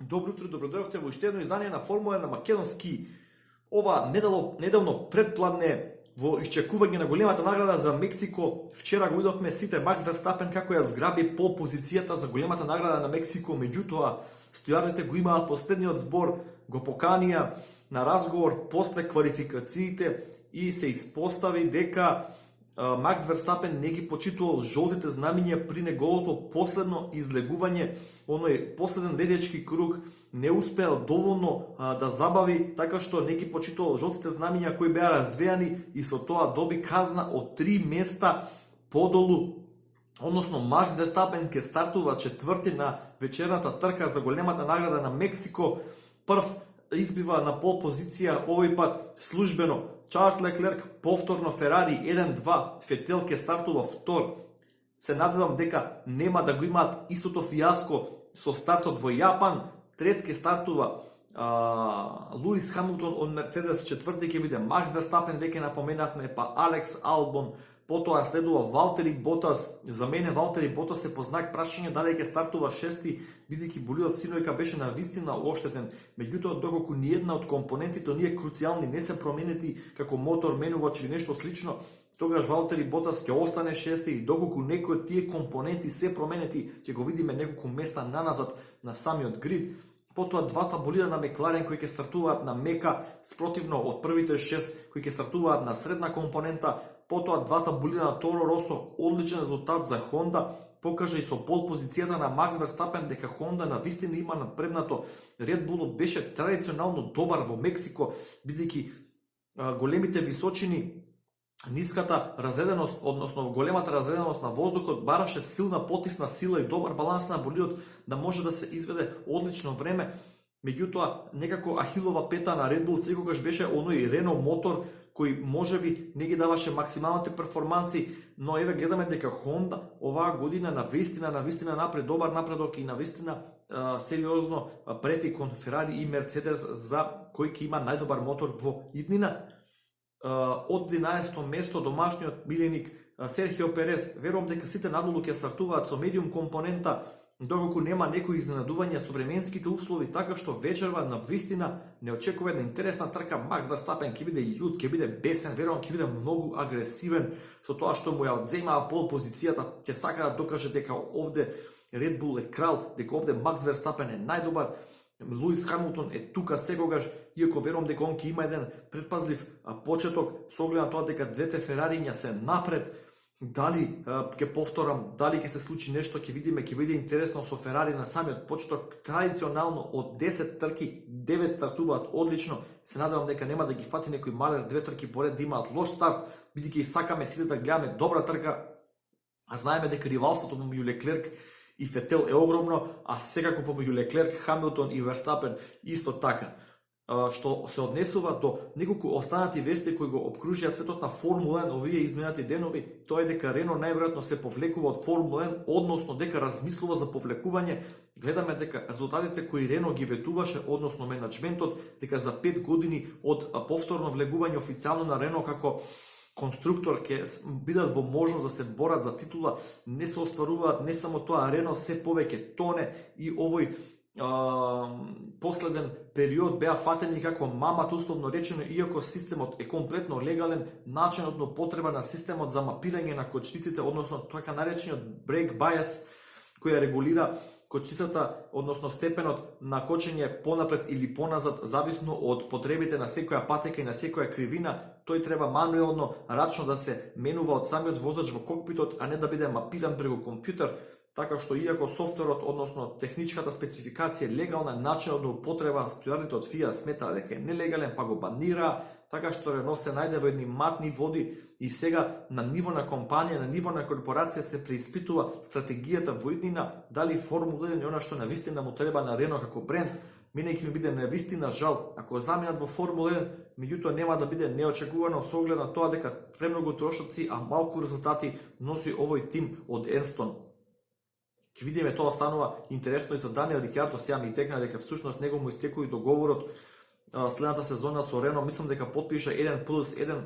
Добро утро, добродојавте во уште едно издание на Формула на македонски. Ова недавно предпладне во исчекување на големата награда за Мексико. Вчера го видовме сите Макс Верстапен како ја зграби по позицијата за големата награда на Мексико, меѓутоа стојарите го имаат последниот збор, го поканија на разговор после квалификациите и се испостави дека Макс Верстапен не ги почитувал жолтите знамиња при неговото последно излегување. Оној последен летечки круг не успеал доволно да забави, така што не ги почитувал жолтите знамиња кои беа развејани и со тоа доби казна од 3 места подолу. Односно, Макс Верстапен ќе стартува четврти на вечерната трка за големата награда на Мексико. Прв избива на пол позиција, овој пат службено Чарлс Леклерк, повторно Ферари 1-2, Фетел ќе стартува втор. Се надевам дека нема да го имаат истото фијаско со стартот во Јапан. Трет ќе стартува Луис Хамилтон од Мерцедес, четврти ќе биде Макс Верстапен, веќе напоменавме, па Алекс Албон, потоа следува Валтери Ботас. За мене Валтери Ботас е познак прашање дали ќе стартува шести, бидејќи болидот синојка беше на вистина оштетен. Меѓутоа, доколку ниедна од компонентите оние круцијални не се променети, како мотор, менувач или нешто слично, тогаш Валтери Ботас ќе остане шести и доколку некои од тие компоненти се променети, ќе го видиме неколку места наназад на самиот грид. Потоа двата болида на Мекларен кои ќе стартуваат на мека, спротивно од првите 6 кои ќе стартуваат на средна компонента. Потоа двата болида на Торо Росо, одличен резултат за Хонда, покажа и со пол позицијата на Макс Верстапен дека Хонда на вистина има напреднато. Ред Булот беше традиционално добар во Мексико, бидејќи големите височини, ниската разреденост, односно големата разреденост на воздухот бараше силна потисна сила и добар баланс на болидот да може да се изведе одлично време. Меѓутоа, некако ахилова пета на Red Bull секогаш беше оној Рено мотор кој можеби не ги даваше максималните перформанси, но еве гледаме дека Honda оваа година навистина напред добар напредок и навистина сериозно прети кон Ферари и Мерцедес за кој ќе има најдобар мотор во иднина. Од 11-то место домашниот миленик Серхио Перес, верувам дека сите надолу ќе стартуваат со медиум компонента, доколку нема некои изненадувања со временските услови, така што вечерва на вистина не очекува една интересна трка. Макс Верстапен ќе биде људ, ќе биде бесен, верувам ќе биде многу агресивен со тоа што му ја одземаа пол позицијата, ќе сака да докаже дека овде Red Bull е крал, дека овде Макс Верстапен е најдобар. Луис Хамилтон е тука секогаш, иако верувам дека он ќе има еден предпазлив почеток со оглед на тоа дека двете Ферариња се напред. Дали ќе повторам, дали ќе се случи нешто, ќе видиме, ќе биде интересно со Ферари на самиот почеток. Традиционално од 10 трки 9 стартуваат одлично. Се надевам дека нема да ги фати некој малер 2 трки поред да имаат лош старт, бидејќи сакаме сите да гледаме добра трка, а знаеме дека ривалството меѓу Леклерк и Фетел е огромно, а секако помеѓу Леклерк, Хамилтон и Верстапен исто така. Што се однесува до неколку останати вести кои го обкружија светот на Формула 1 овие изминати денови, тоа е дека Рено најверојатно се повлекува од Формула 1, односно дека размислува за повлекување. Гледаме дека резултатите кои Рено ги ветуваше, односно менаџментот, дека за 5 години од повторно влегување официјално на Рено како конструктор ќе бидат во можност да се борат за титула, не се остваруваат. Не само тоа, Рено се повеќе тоне и овој последен период беа фатени како мамат, условно речено, иако системот е комплетно легален. Начинот на употреба на системот за мапирање на кочниците, односно така наречениот brake bias, која регулира кочницата, односно степенот на кочење понапред или поназад, зависно од потребите на секоја патека и на секоја кривина, тој треба мануелно, рачно да се менува од самиот возач во кокпитот, а не да биде мапиран преку компјутер. Така што иако софтверот, односно техничката спецификација е легална, начинот на употреба стојарите од FIA смета дека е нелегален, па го банира, така што Рено се најде во едни матни води и сега на ниво на компанија, на ниво на корпорација се преиспитува стратегијата во иднина, дали Формула 1 е она што навистина му треба на Рено како бренд. Мене ќе ми биде навистина жал ако заминат во Формула 1, меѓутоа нема да биде неочекувано со оглед на тоа дека премногу трошоци, а малку резултати носи овој тим од Енстон. Ќе видиме, тоа станува интересно и за Даниел Рикјардо. Сега ми текна дека всушност него му истекува и договорот следната сезона со Рено. Мислам дека потпиша 1+1,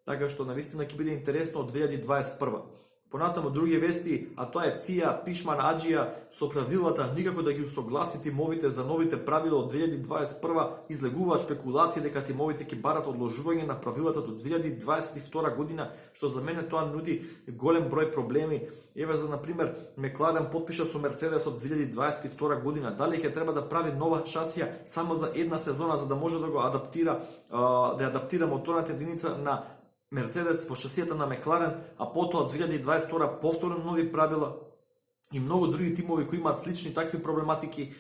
така што навистина ќе биде интересно од 2021. Понатамо други вести, а тоа е ФИА пишма на Аџија со правилата никако да ги усогласи тимовите за новите правила од 2021 излегуваат спекулации дека тимовите ќе барат одложување на правилата до 2022 година, што за мене тоа нуди голем број проблеми. Еве за например Мекларен потпиша со Мерцедес од 2022 година. Дали ќе треба да прави нова шасија само за една сезона за да може да го адаптира моторната единица на Мерцедес во шасијата на Мекларен, а потоа од 2022 повторно нови правила и многу други тимови кои имаат слични такви проблематики.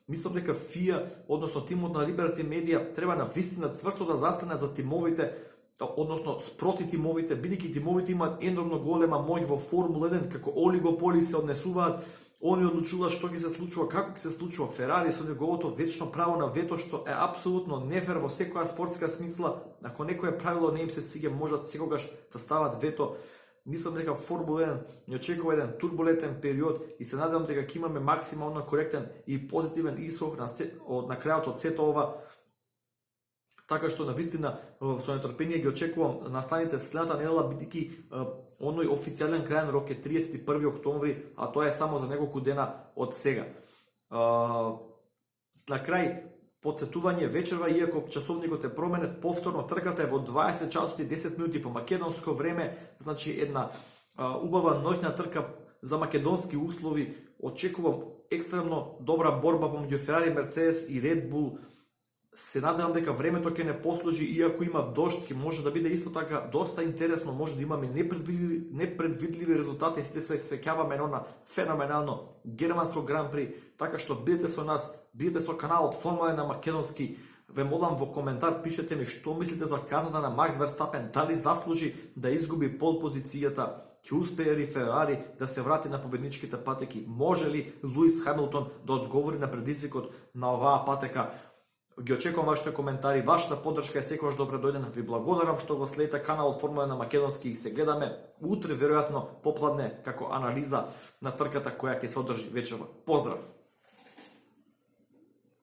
Мислам дека ФИА, односно тимот на Liberty Media, треба на вистина цврсто да застане за тимовите, односно спроти тимовите, бидејќи тимовите имаат енормно голема моќ во Формула 1, како олигополи се однесуваат. Они одлучуваат што ќе се случува, како ќе се случува. Ферари со неговото вечно право на вето, што е апсолутно нефер во секоја спортска смисла. Ако некое правило не им се свиѓа, можат секогаш да стават вето. Мислам дека Формула 1 ни очекува еден турбулентен период и се надевам дека ќе имаме максимално коректен и позитивен исход на крајот од сето ова. Така што на вистина со нетрпение ги очекувам настаните следната недела, бидејќи оној официјален крајен рок е 31 октомври, а тоа е само за неколку дена од сега. На крај, подсетување вечерва, иако часовникот е променет, повторно трката е во 20 часот и 10 минути по македонско време, значи една убава ноќна трка за македонски услови. Очекувам екстремно добра борба помеѓу Ферари, Мерцедес и Ред Бул. Се надевам дека времето ќе не послужи, иако има дожд, ќе може да биде исто така доста интересно, може да имаме непредвидливи резултати, сите се сеќаваме на феноменално германско гран-при, така што бидете со нас, бидете со каналот Формула на македонски. Ве молам во коментар пишете ми што мислите за казата на Макс Верстапен, дали заслужи да изгуби пол позицијата, ќе успее ли Ферари да се врати на победничките патеки, може ли Луис Хамилтон да одговори на предизвикот на оваа патека. Ги очекувам вашите коментари, вашата поддршка е секогаш добре дојдена. Ви благодарам што го следите каналот Формула на македонски и се гледаме утре веројатно попладне како анализа на трката која ќе се одржи вечерва. Поздрав!